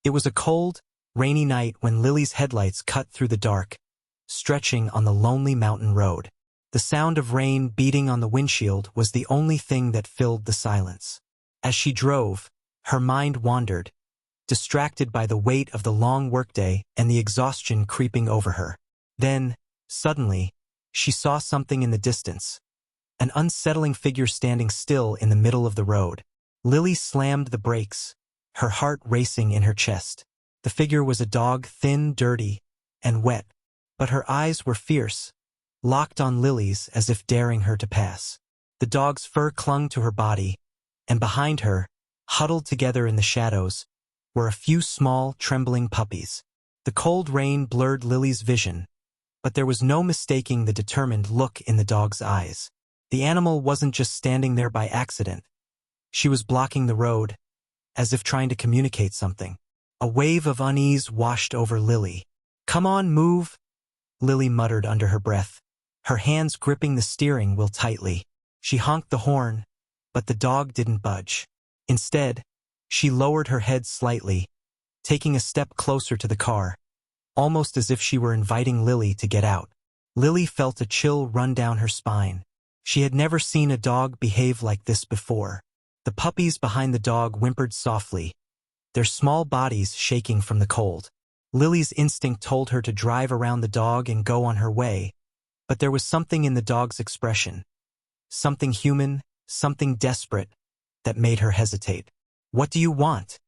It was a cold, rainy night when Lily's headlights cut through the dark, stretching on the lonely mountain road. The sound of rain beating on the windshield was the only thing that filled the silence. As she drove, her mind wandered, distracted by the weight of the long workday and the exhaustion creeping over her. Then, suddenly, she saw something in the distance, an unsettling figure standing still in the middle of the road. Lily slammed the brakes, her heart racing in her chest. The figure was a dog, thin, dirty, and wet, but her eyes were fierce, locked on Lily's as if daring her to pass. The dog's fur clung to her body, and behind her, huddled together in the shadows, were a few small, trembling puppies. The cold rain blurred Lily's vision, but there was no mistaking the determined look in the dog's eyes. The animal wasn't just standing there by accident. She was blocking the road, as if trying to communicate something. A wave of unease washed over Lily. "Come on, move," Lily muttered under her breath, her hands gripping the steering wheel tightly. She honked the horn, but the dog didn't budge. Instead, she lowered her head slightly, taking a step closer to the car, almost as if she were inviting Lily to get out. Lily felt a chill run down her spine. She had never seen a dog behave like this before. The puppies behind the dog whimpered softly, their small bodies shaking from the cold. Lily's instinct told her to drive around the dog and go on her way, but there was something in the dog's expression, something human, something desperate, that made her hesitate. "What do you want?"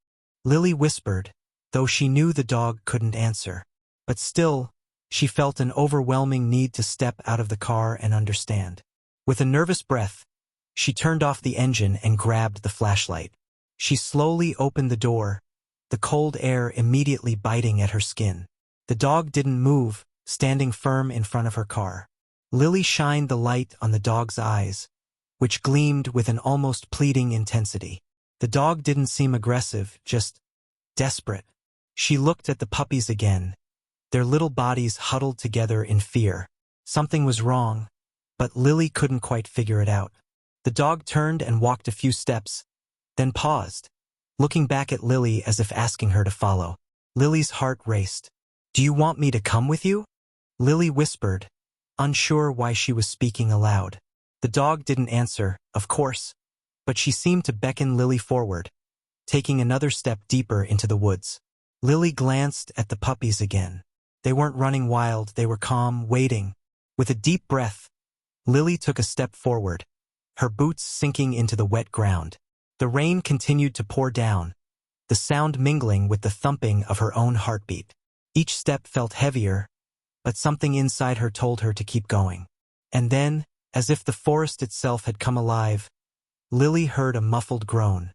Lily whispered, though she knew the dog couldn't answer. But still, she felt an overwhelming need to step out of the car and understand. With a nervous breath, she turned off the engine and grabbed the flashlight. She slowly opened the door, the cold air immediately biting at her skin. The dog didn't move, standing firm in front of her car. Lily shined the light on the dog's eyes, which gleamed with an almost pleading intensity. The dog didn't seem aggressive, just desperate. She looked at the puppies again, their little bodies huddled together in fear. Something was wrong, but Lily couldn't quite figure it out. The dog turned and walked a few steps, then paused, looking back at Lily as if asking her to follow. Lily's heart raced. "Do you want me to come with you?" Lily whispered, unsure why she was speaking aloud. The dog didn't answer, of course, but she seemed to beckon Lily forward, taking another step deeper into the woods. Lily glanced at the puppies again. They weren't running wild, they were calm, waiting. With a deep breath, Lily took a step forward, her boots sinking into the wet ground. The rain continued to pour down, the sound mingling with the thumping of her own heartbeat. Each step felt heavier, but something inside her told her to keep going. And then, as if the forest itself had come alive, Lily heard a muffled groan,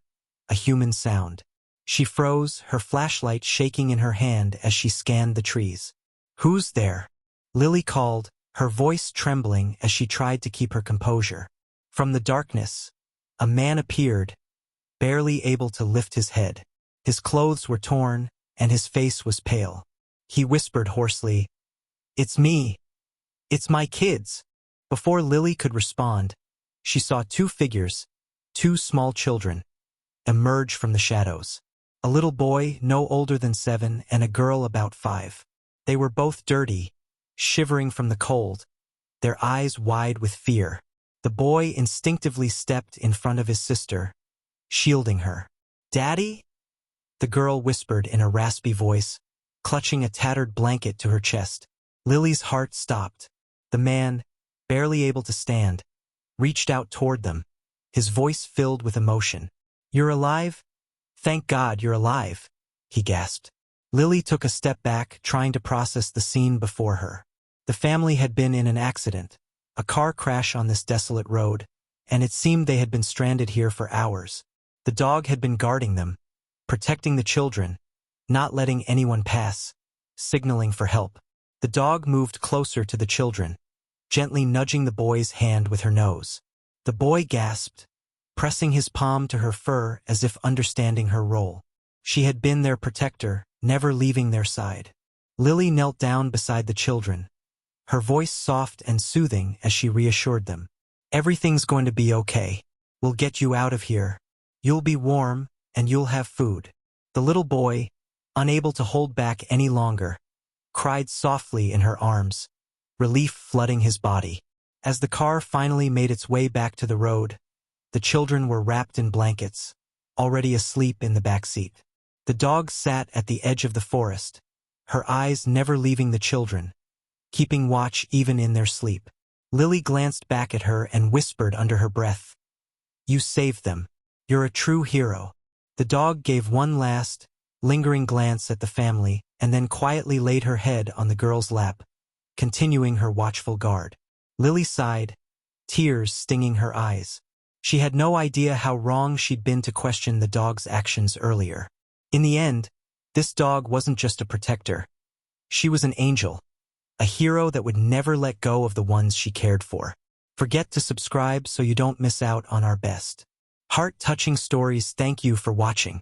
a human sound. She froze, her flashlight shaking in her hand as she scanned the trees. "Who's there?" Lily called, her voice trembling as she tried to keep her composure. From the darkness, a man appeared, barely able to lift his head. His clothes were torn, and his face was pale. He whispered hoarsely, "It's me. It's my kids." Before Lily could respond, she saw two figures, two small children, emerge from the shadows. A little boy, no older than 7, and a girl about 5. They were both dirty, shivering from the cold, their eyes wide with fear. The boy instinctively stepped in front of his sister, shielding her. "Daddy?" the girl whispered in a raspy voice, clutching a tattered blanket to her chest. Lily's heart stopped. The man, barely able to stand, reached out toward them, his voice filled with emotion. "You're alive? Thank God you're alive," he gasped. Lily took a step back, trying to process the scene before her. The family had been in an accident, a car crash on this desolate road, and it seemed they had been stranded here for hours. The dog had been guarding them, protecting the children, not letting anyone pass, signaling for help. The dog moved closer to the children, gently nudging the boy's hand with her nose. The boy gasped, pressing his palm to her fur as if understanding her role. She had been their protector, never leaving their side. Lily knelt down beside the children, her voice soft and soothing as she reassured them. "Everything's going to be okay. We'll get you out of here. You'll be warm, and you'll have food." The little boy, unable to hold back any longer, cried softly in her arms, relief flooding his body. As the car finally made its way back to the road, the children were wrapped in blankets, already asleep in the back seat. The dog sat at the edge of the forest, her eyes never leaving the children, keeping watch even in their sleep. Lily glanced back at her and whispered under her breath, "You saved them. You're a true hero." The dog gave one last, lingering glance at the family and then quietly laid her head on the girl's lap, continuing her watchful guard. Lily sighed, tears stinging her eyes. She had no idea how wrong she'd been to question the dog's actions earlier. In the end, this dog wasn't just a protector. She was an angel, a hero that would never let go of the ones she cared for. Forget to subscribe so you don't miss out on our best heart-touching stories. Thank you for watching.